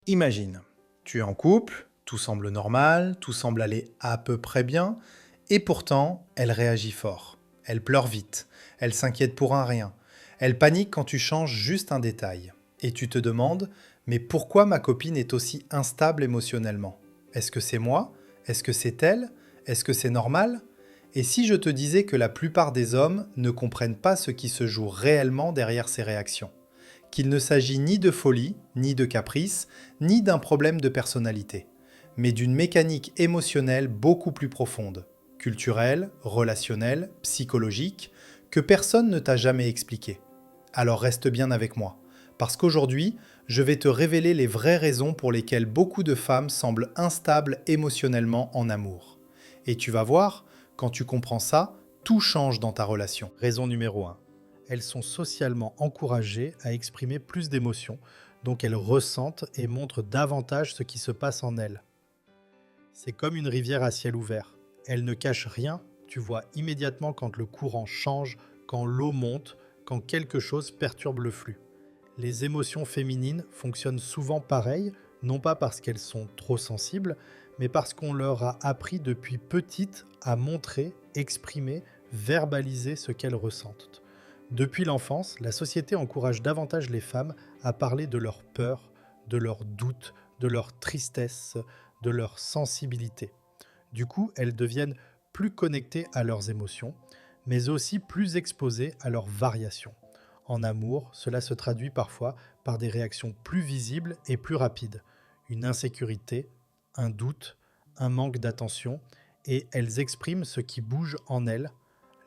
Imagine, tu es en couple, tout semble normal, tout semble aller à peu près bien, et pourtant, elle réagit fort. Elle pleure vite, elle s'inquiète pour un rien, elle panique quand tu changes juste un détail. Et tu te demandes, mais pourquoi ma copine est aussi instable émotionnellement? Est-ce que c'est moi? Est-ce que c'est elle? Est-ce que c'est normal? Et si je te disais que la plupart des hommes ne comprennent pas ce qui se joue réellement derrière ces réactions? Qu'il ne s'agit ni de folie, ni de caprice, ni d'un problème de personnalité, mais d'une mécanique émotionnelle beaucoup plus profonde, culturelle, relationnelle, psychologique, que personne ne t'a jamais expliqué. Alors reste bien avec moi, parce qu'aujourd'hui, je vais te révéler les vraies raisons pour lesquelles beaucoup de femmes semblent instables émotionnellement en amour. Et tu vas voir, quand tu comprends ça, tout change dans ta relation. Raison numéro 1. Elles sont socialement encouragées à exprimer plus d'émotions, donc elles ressentent et montrent davantage ce qui se passe en elles. C'est comme une rivière à ciel ouvert. Elle ne cache rien, tu vois immédiatement quand le courant change, quand l'eau monte, quand quelque chose perturbe le flux. Les émotions féminines fonctionnent souvent pareil, non pas parce qu'elles sont trop sensibles, mais parce qu'on leur a appris depuis petite à montrer, exprimer, verbaliser ce qu'elles ressentent. Depuis l'enfance, la société encourage davantage les femmes à parler de leurs peurs, de leurs doutes, de leur tristesse, de leur sensibilité. Du coup, elles deviennent plus connectées à leurs émotions, mais aussi plus exposées à leurs variations. En amour, cela se traduit parfois par des réactions plus visibles et plus rapides. Une insécurité, un doute, un manque d'attention, et elles expriment ce qui bouge en elles,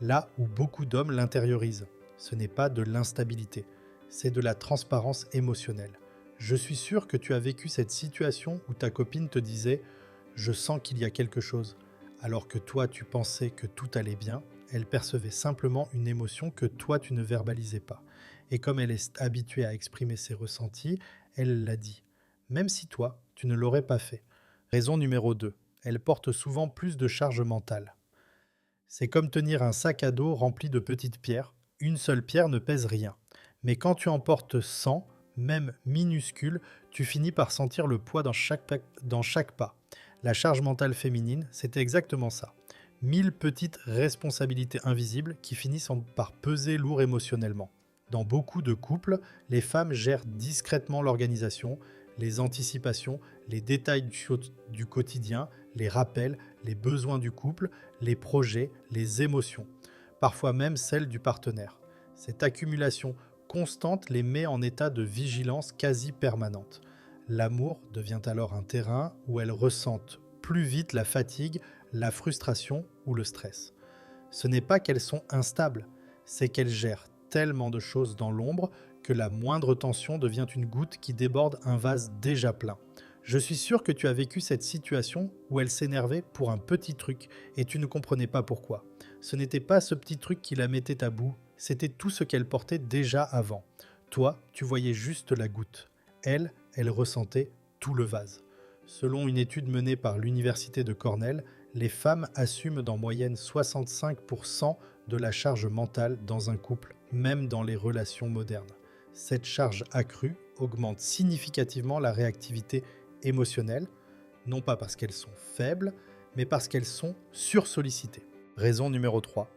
là où beaucoup d'hommes l'intériorisent. Ce n'est pas de l'instabilité, c'est de la transparence émotionnelle. Je suis sûr que tu as vécu cette situation où ta copine te disait « Je sens qu'il y a quelque chose », alors que toi tu pensais que tout allait bien, elle percevait simplement une émotion que toi tu ne verbalisais pas. Et comme elle est habituée à exprimer ses ressentis, elle l'a dit, même si toi tu ne l'aurais pas fait. Raison numéro 2. Elle porte souvent plus de charge mentale. C'est comme tenir un sac à dos rempli de petites pierres. Une seule pierre ne pèse rien. Mais quand tu en portes 100, même minuscules, tu finis par sentir le poids dans chaque pas. La charge mentale féminine, c'est exactement ça. 1000 petites responsabilités invisibles qui finissent par peser lourd émotionnellement. Dans beaucoup de couples, les femmes gèrent discrètement l'organisation, les anticipations, les détails du quotidien, les rappels, les besoins du couple, les projets, les émotions, parfois même celles du partenaire. Cette accumulation constante les met en état de vigilance quasi permanente. L'amour devient alors un terrain où elles ressentent plus vite la fatigue, la frustration ou le stress. Ce n'est pas qu'elles sont instables, c'est qu'elles gèrent tellement de choses dans l'ombre que la moindre tension devient une goutte qui déborde un vase déjà plein. Je suis sûr que tu as vécu cette situation où elle s'énervait pour un petit truc et tu ne comprenais pas pourquoi. Ce n'était pas ce petit truc qui la mettait à bout, c'était tout ce qu'elle portait déjà avant. Toi, tu voyais juste la goutte. Elle ressentait tout le vase. Selon une étude menée par l'université de Cornell, les femmes assument d'en moyenne 65% de la charge mentale dans un couple, même dans les relations modernes. Cette charge accrue augmente significativement la réactivité émotionnelle, non pas parce qu'elles sont faibles, mais parce qu'elles sont sursollicitées. Raison numéro 3.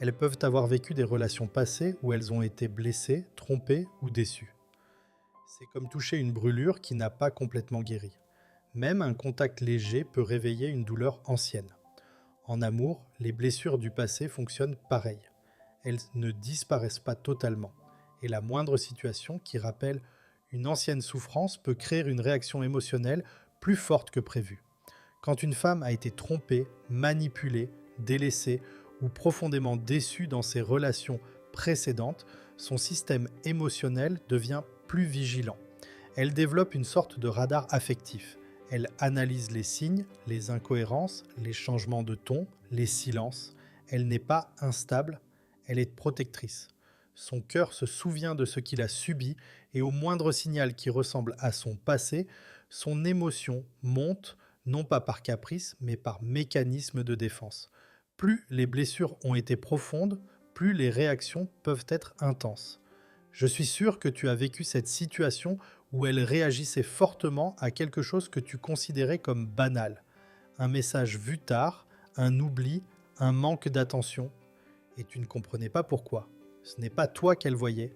Elles peuvent avoir vécu des relations passées où elles ont été blessées, trompées ou déçues. C'est comme toucher une brûlure qui n'a pas complètement guéri. Même un contact léger peut réveiller une douleur ancienne. En amour, les blessures du passé fonctionnent pareil. Elles ne disparaissent pas totalement. Et la moindre situation qui rappelle une ancienne souffrance peut créer une réaction émotionnelle plus forte que prévu. Quand une femme a été trompée, manipulée, délaissée ou profondément déçue dans ses relations précédentes, son système émotionnel devient plus vigilant. Elle développe une sorte de radar affectif. Elle analyse les signes, les incohérences, les changements de ton, les silences. Elle n'est pas instable, elle est protectrice. Son cœur se souvient de ce qu'il a subi et au moindre signal qui ressemble à son passé, son émotion monte, non pas par caprice, mais par mécanisme de défense. Plus les blessures ont été profondes, plus les réactions peuvent être intenses. Je suis sûr que tu as vécu cette situation où elle réagissait fortement à quelque chose que tu considérais comme banal. Un message vu tard, un oubli, un manque d'attention, et tu ne comprenais pas pourquoi. Ce n'est pas toi qu'elle voyait,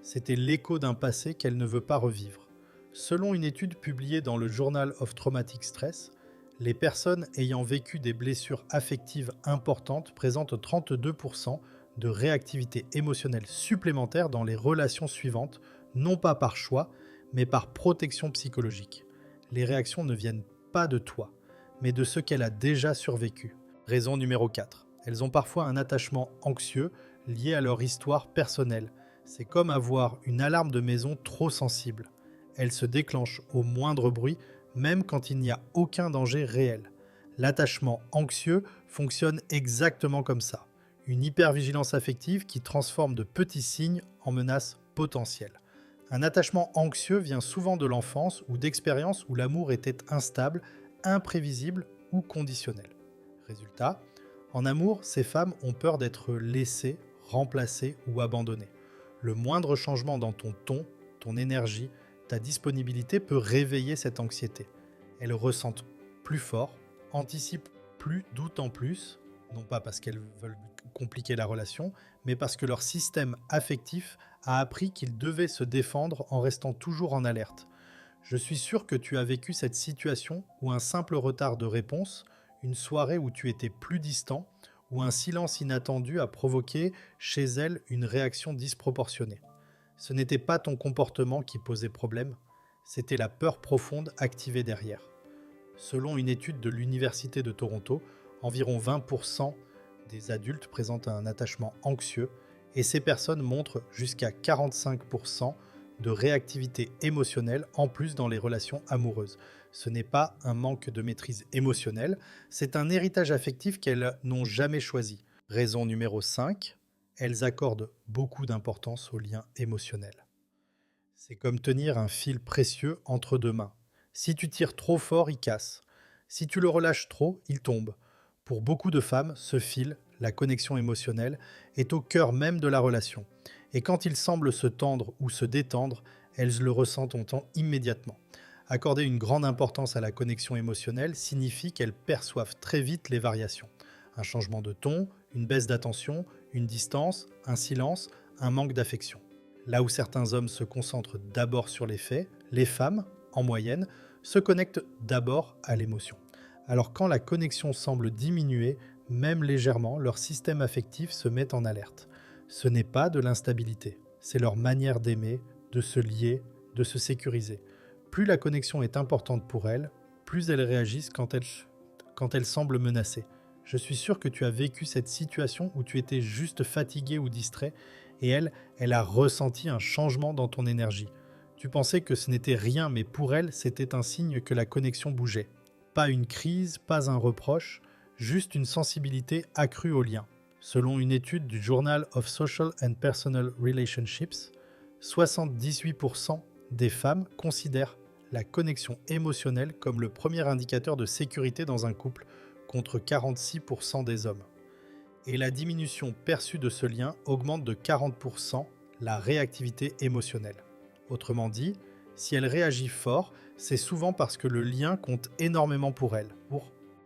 c'était l'écho d'un passé qu'elle ne veut pas revivre. Selon une étude publiée dans le Journal of Traumatic Stress, les personnes ayant vécu des blessures affectives importantes présentent 32% de réactivité émotionnelle supplémentaire dans les relations suivantes, non pas par choix, mais par protection psychologique. Les réactions ne viennent pas de toi, mais de ce qu'elle a déjà survécu. Raison numéro 4. Elles ont parfois un attachement anxieux lié à leur histoire personnelle. C'est comme avoir une alarme de maison trop sensible. Elle se déclenche au moindre bruit, même quand il n'y a aucun danger réel. L'attachement anxieux fonctionne exactement comme ça. Une hypervigilance affective qui transforme de petits signes en menaces potentielles. Un attachement anxieux vient souvent de l'enfance ou d'expériences où l'amour était instable, imprévisible ou conditionnel. Résultat, en amour, ces femmes ont peur d'être laissées, remplacées ou abandonnées. Le moindre changement dans ton ton, ton énergie, ta disponibilité peut réveiller cette anxiété. Elles ressentent plus fort, anticipent plus, doutent en plus, non pas parce qu'elles veulent compliquer la relation, mais parce que leur système affectif a appris qu'il devait se défendre en restant toujours en alerte. Je suis sûr que tu as vécu cette situation où un simple retard de réponse, une soirée où tu étais plus distant, ou un silence inattendu a provoqué chez elle une réaction disproportionnée. Ce n'était pas ton comportement qui posait problème, c'était la peur profonde activée derrière. Selon une étude de l'Université de Toronto, environ 20% des adultes présentent un attachement anxieux et ces personnes montrent jusqu'à 45% de réactivité émotionnelle en plus dans les relations amoureuses. Ce n'est pas un manque de maîtrise émotionnelle, c'est un héritage affectif qu'elles n'ont jamais choisi. Raison numéro 5, elles accordent beaucoup d'importance aux liens émotionnels. C'est comme tenir un fil précieux entre deux mains. Si tu tires trop fort, il casse. Si tu le relâches trop, il tombe. Pour beaucoup de femmes, ce fil, la connexion émotionnelle, est au cœur même de la relation. Et quand il semble se tendre ou se détendre, elles le ressentent immédiatement. Accorder une grande importance à la connexion émotionnelle signifie qu'elles perçoivent très vite les variations. Un changement de ton, une baisse d'attention, une distance, un silence, un manque d'affection. Là où certains hommes se concentrent d'abord sur les faits, les femmes, en moyenne, se connectent d'abord à l'émotion. Alors quand la connexion semble diminuer, même légèrement, leur système affectif se met en alerte. Ce n'est pas de l'instabilité, c'est leur manière d'aimer, de se lier, de se sécuriser. Plus la connexion est importante pour elles, plus elles réagissent quand elles semblent menacées. Je suis sûr que tu as vécu cette situation où tu étais juste fatigué ou distrait et elle a ressenti un changement dans ton énergie. Tu pensais que ce n'était rien, mais pour elle, c'était un signe que la connexion bougeait. Pas une crise, pas un reproche, juste une sensibilité accrue au lien. Selon une étude du Journal of Social and Personal Relationships, 78% des femmes considèrent la connexion émotionnelle comme le premier indicateur de sécurité dans un couple, contre 46% des hommes. Et la diminution perçue de ce lien augmente de 40% la réactivité émotionnelle. Autrement dit, si elle réagit fort, c'est souvent parce que le lien compte énormément pour elle.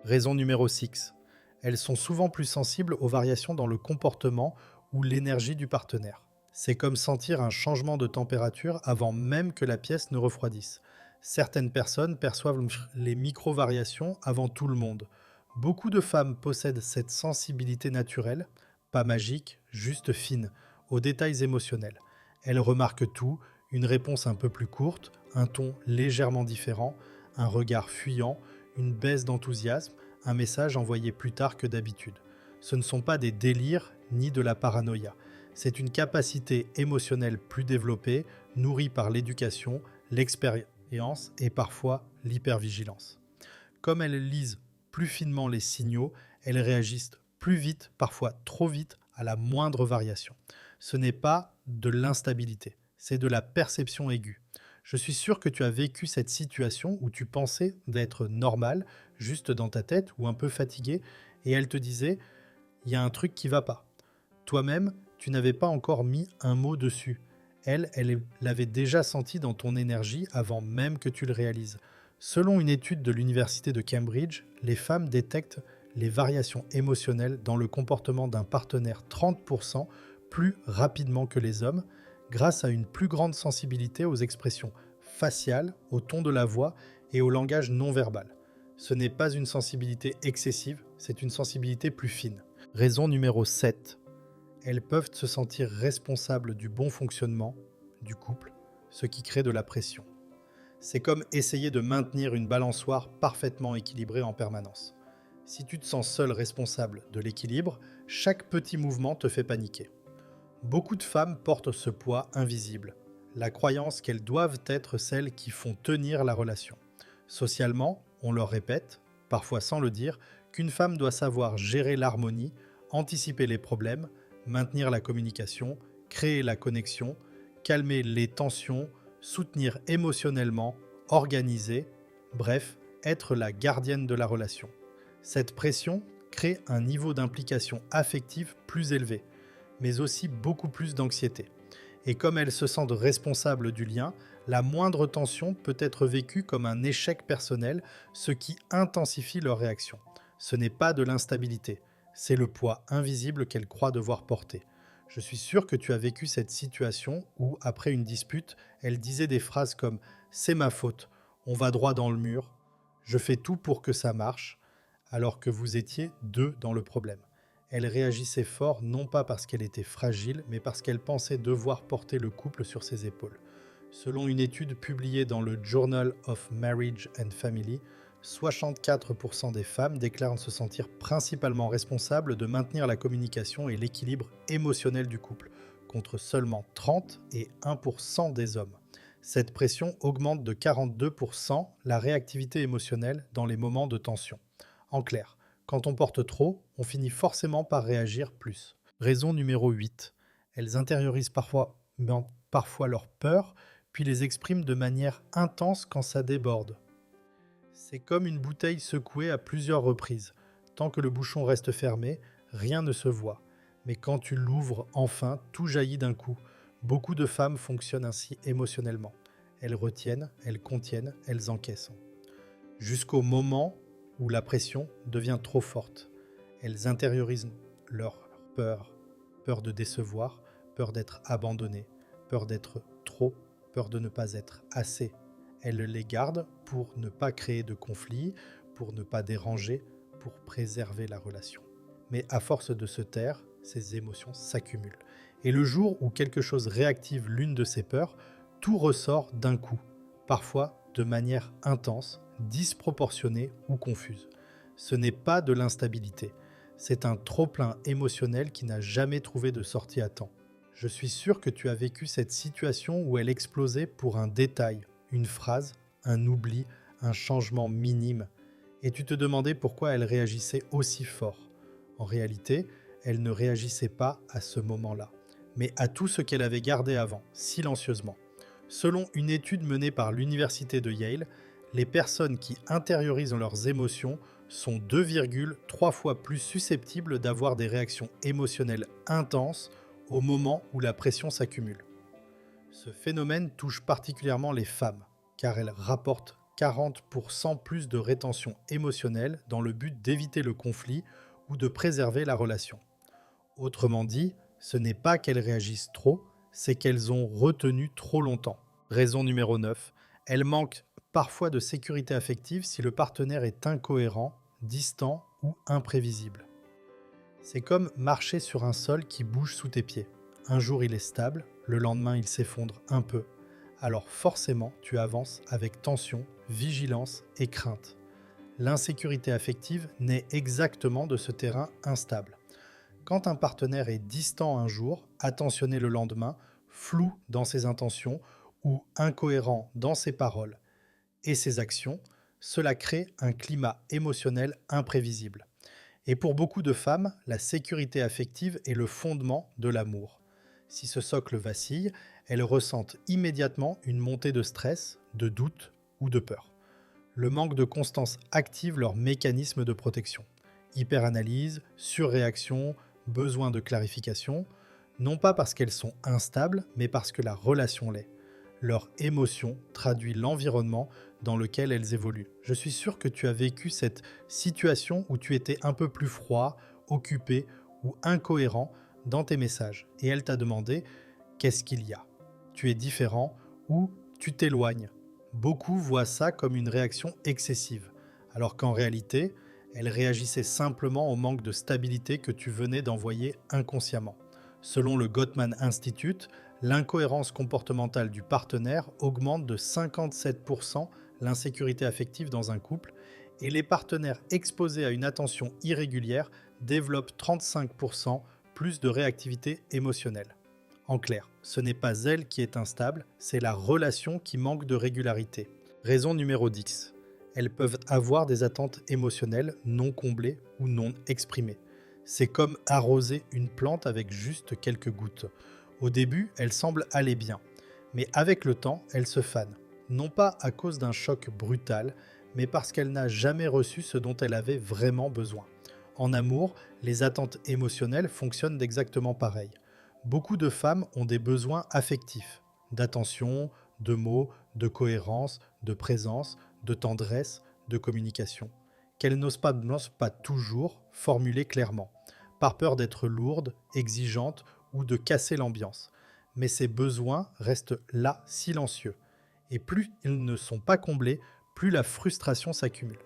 Raison numéro 6. Elles sont souvent plus sensibles aux variations dans le comportement ou l'énergie du partenaire. C'est comme sentir un changement de température avant même que la pièce ne refroidisse. Certaines personnes perçoivent les micro-variations avant tout le monde. Beaucoup de femmes possèdent cette sensibilité naturelle, pas magique, juste fine, aux détails émotionnels. Elles remarquent tout, une réponse un peu plus courte, un ton légèrement différent, un regard fuyant, une baisse d'enthousiasme, un message envoyé plus tard que d'habitude. Ce ne sont pas des délires ni de la paranoïa. C'est une capacité émotionnelle plus développée, nourrie par l'éducation, l'expérience et parfois l'hypervigilance. Comme elles lisent plus finement les signaux, elles réagissent plus vite, parfois trop vite, à la moindre variation. Ce n'est pas de l'instabilité, c'est de la perception aiguë. Je suis sûr que tu as vécu cette situation où tu pensais d'être normal, juste dans ta tête ou un peu fatigué, et elle te disait « il y a un truc qui va pas ». Toi-même, tu n'avais pas encore mis un mot dessus. Elle l'avait déjà senti dans ton énergie avant même que tu le réalises. Selon une étude de l'université de Cambridge, les femmes détectent les variations émotionnelles dans le comportement d'un partenaire 30% plus rapidement que les hommes, grâce à une plus grande sensibilité aux expressions faciales, au ton de la voix et au langage non verbal. Ce n'est pas une sensibilité excessive, c'est une sensibilité plus fine. Raison numéro 7. Elles peuvent se sentir responsables du bon fonctionnement du couple, ce qui crée de la pression. C'est comme essayer de maintenir une balançoire parfaitement équilibrée en permanence. Si tu te sens seul responsable de l'équilibre, chaque petit mouvement te fait paniquer. Beaucoup de femmes portent ce poids invisible, la croyance qu'elles doivent être celles qui font tenir la relation. Socialement, on leur répète, parfois sans le dire, qu'une femme doit savoir gérer l'harmonie, anticiper les problèmes, maintenir la communication, créer la connexion, calmer les tensions, soutenir émotionnellement, organiser, bref, être la gardienne de la relation. Cette pression crée un niveau d'implication affective plus élevé, mais aussi beaucoup plus d'anxiété. Et comme elles se sentent responsables du lien, la moindre tension peut être vécue comme un échec personnel, ce qui intensifie leur réaction. Ce n'est pas de l'instabilité, c'est le poids invisible qu'elles croient devoir porter. Je suis sûr que tu as vécu cette situation où, après une dispute, elles disaient des phrases comme « c'est ma faute »,« on va droit dans le mur »,« je fais tout pour que ça marche », alors que vous étiez deux dans le problème. Elle réagissait fort non pas parce qu'elle était fragile, mais parce qu'elle pensait devoir porter le couple sur ses épaules. Selon une étude publiée dans le Journal of Marriage and Family, 64% des femmes déclarent se sentir principalement responsables de maintenir la communication et l'équilibre émotionnel du couple, contre seulement 30 et 1% des hommes. Cette pression augmente de 42% la réactivité émotionnelle dans les moments de tension. En clair, quand on porte trop, on finit forcément par réagir plus. Raison numéro 8. Elles intériorisent parfois leur peur, puis les expriment de manière intense quand ça déborde. C'est comme une bouteille secouée à plusieurs reprises. Tant que le bouchon reste fermé, rien ne se voit. Mais quand tu l'ouvres enfin, tout jaillit d'un coup. Beaucoup de femmes fonctionnent ainsi émotionnellement. Elles retiennent, elles contiennent, elles encaissent. Jusqu'au moment où la pression devient trop forte. Elles intériorisent leur peur, peur de décevoir, peur d'être abandonnées, peur d'être trop, peur de ne pas être assez. Elles les gardent pour ne pas créer de conflit, pour ne pas déranger, pour préserver la relation. Mais à force de se taire, ces émotions s'accumulent. Et le jour où quelque chose réactive l'une de ces peurs, tout ressort d'un coup, parfois de manière intense, disproportionnée ou confuse. Ce n'est pas de l'instabilité, c'est un trop-plein émotionnel qui n'a jamais trouvé de sortie à temps. Je suis sûr que tu as vécu cette situation où elle explosait pour un détail, une phrase, un oubli, un changement minime, et tu te demandais pourquoi elle réagissait aussi fort. En réalité, elle ne réagissait pas à ce moment-là, mais à tout ce qu'elle avait gardé avant, silencieusement. Selon une étude menée par l'université de Yale, les personnes qui intériorisent leurs émotions sont 2,3 fois plus susceptibles d'avoir des réactions émotionnelles intenses au moment où la pression s'accumule. Ce phénomène touche particulièrement les femmes, car elles rapportent 40% plus de rétention émotionnelle dans le but d'éviter le conflit ou de préserver la relation. Autrement dit, ce n'est pas qu'elles réagissent trop, c'est qu'elles ont retenu trop longtemps. Raison numéro 9, elles manquent parfois de sécurité affective si le partenaire est incohérent, distant ou imprévisible. C'est comme marcher sur un sol qui bouge sous tes pieds. Un jour il est stable, le lendemain il s'effondre un peu. Alors forcément tu avances avec tension, vigilance et crainte. L'insécurité affective naît exactement de ce terrain instable. Quand un partenaire est distant un jour, attentionné le lendemain, flou dans ses intentions ou incohérent dans ses paroles et ses actions, cela crée un climat émotionnel imprévisible. Et pour beaucoup de femmes, la sécurité affective est le fondement de l'amour. Si ce socle vacille, elles ressentent immédiatement une montée de stress, de doute ou de peur. Le manque de constance active leur mécanisme de protection. Hyperanalyse, surréaction, besoin de clarification. Non pas parce qu'elles sont instables, mais parce que la relation l'est. Leur émotion traduit l'environnement dans lequel elles évoluent. Je suis sûr que tu as vécu cette situation où tu étais un peu plus froid, occupé ou incohérent dans tes messages. Et elle t'a demandé qu'est-ce qu'il y a. Tu es différent ou tu t'éloignes. Beaucoup voient ça comme une réaction excessive, alors qu'en réalité, elle réagissait simplement au manque de stabilité que tu venais d'envoyer inconsciemment. Selon le Gottman Institute, l'incohérence comportementale du partenaire augmente de 57% l'insécurité affective dans un couple et les partenaires exposés à une attention irrégulière développent 35% plus de réactivité émotionnelle. En clair, ce n'est pas elle qui est instable, c'est la relation qui manque de régularité. Raison numéro 10. Elles peuvent avoir des attentes émotionnelles non comblées ou non exprimées. C'est comme arroser une plante avec juste quelques gouttes. Au début, elle semble aller bien, mais avec le temps, elle se fane. Non pas à cause d'un choc brutal, mais parce qu'elle n'a jamais reçu ce dont elle avait vraiment besoin. En amour, les attentes émotionnelles fonctionnent exactement pareil. Beaucoup de femmes ont des besoins affectifs, d'attention, de mots, de cohérence, de présence, de tendresse, de communication, qu'elles n'osent pas toujours formuler clairement, par peur d'être lourdes, exigeantes ou de casser l'ambiance. Mais ces besoins restent là, silencieux. Et plus ils ne sont pas comblés, plus la frustration s'accumule.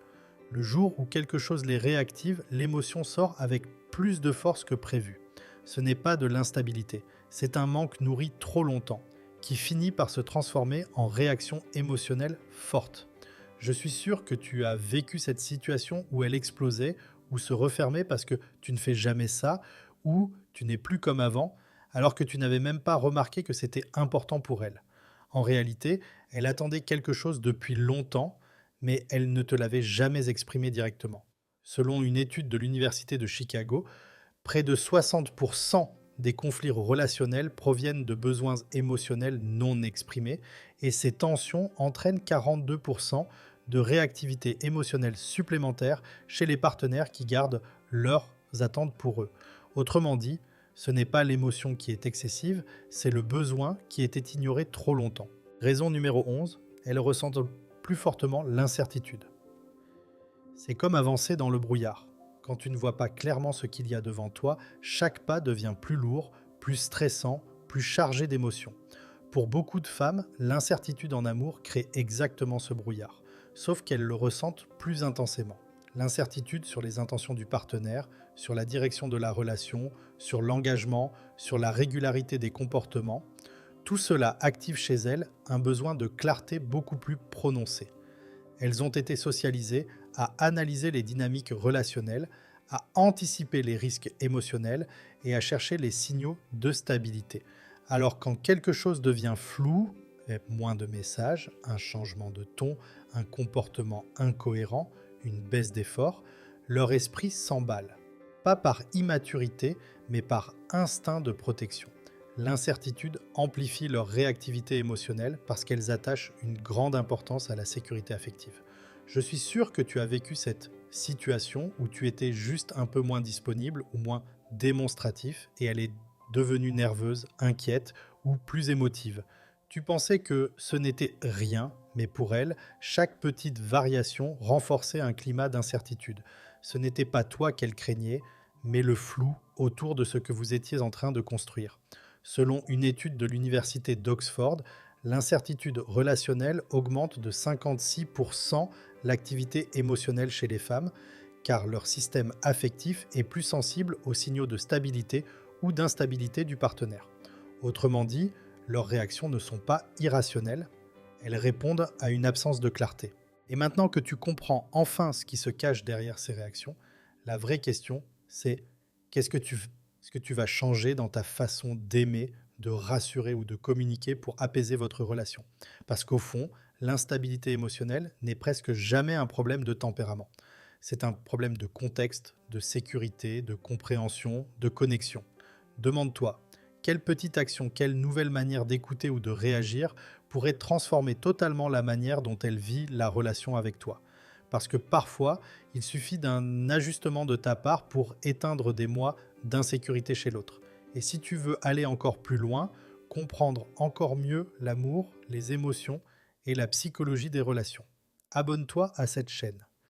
Le jour où quelque chose les réactive, l'émotion sort avec plus de force que prévu. Ce n'est pas de l'instabilité, c'est un manque nourri trop longtemps, qui finit par se transformer en réaction émotionnelle forte. Je suis sûr que tu as vécu cette situation où elle explosait ou se refermait parce que tu ne fais jamais ça, ou tu n'es plus comme avant, alors que tu n'avais même pas remarqué que c'était important pour elle. En réalité, elle attendait quelque chose depuis longtemps, mais elle ne te l'avait jamais exprimé directement. Selon une étude de l'Université de Chicago, près de 60% des conflits relationnels proviennent de besoins émotionnels non exprimés et ces tensions entraînent 42% de réactivité émotionnelle supplémentaire chez les partenaires qui gardent leurs attentes pour eux. Autrement dit, ce n'est pas l'émotion qui est excessive, c'est le besoin qui était ignoré trop longtemps. Raison numéro 11, elles ressentent plus fortement l'incertitude. C'est comme avancer dans le brouillard. Quand tu ne vois pas clairement ce qu'il y a devant toi, chaque pas devient plus lourd, plus stressant, plus chargé d'émotions. Pour beaucoup de femmes, l'incertitude en amour crée exactement ce brouillard, sauf qu'elles le ressentent plus intensément. L'incertitude sur les intentions du partenaire, sur la direction de la relation, sur l'engagement, sur la régularité des comportements, tout cela active chez elles un besoin de clarté beaucoup plus prononcé. Elles ont été socialisées à analyser les dynamiques relationnelles, à anticiper les risques émotionnels et à chercher les signaux de stabilité. Alors quand quelque chose devient flou, moins de messages, un changement de ton, un comportement incohérent, une baisse d'effort, leur esprit s'emballe. Pas par immaturité, mais par instinct de protection. L'incertitude amplifie leur réactivité émotionnelle parce qu'elles attachent une grande importance à la sécurité affective. Je suis sûr que tu as vécu cette situation où tu étais juste un peu moins disponible ou moins démonstratif et elle est devenue nerveuse, inquiète ou plus émotive. Tu pensais que ce n'était rien, mais pour elle, chaque petite variation renforçait un climat d'incertitude. Ce n'était pas toi qu'elle craignait, mais le flou autour de ce que vous étiez en train de construire. Selon une étude de l'université d'Oxford, l'incertitude relationnelle augmente de 56% l'activité émotionnelle chez les femmes, car leur système affectif est plus sensible aux signaux de stabilité ou d'instabilité du partenaire. Autrement dit, leurs réactions ne sont pas irrationnelles, elles répondent à une absence de clarté. Et maintenant que tu comprends enfin ce qui se cache derrière ces réactions, la vraie question, c'est qu'est-ce que tu vas changer dans ta façon d'aimer, de rassurer ou de communiquer pour apaiser votre relation. Parce qu'au fond, l'instabilité émotionnelle n'est presque jamais un problème de tempérament. C'est un problème de contexte, de sécurité, de compréhension, de connexion. Demande-toi, quelle petite action, quelle nouvelle manière d'écouter ou de réagir pourrait transformer totalement la manière dont elle vit la relation avec toi. Parce que parfois, il suffit d'un ajustement de ta part pour éteindre des mois d'insécurité chez l'autre. Et si tu veux aller encore plus loin, comprendre encore mieux l'amour, les émotions et la psychologie des relations, abonne-toi à cette chaîne.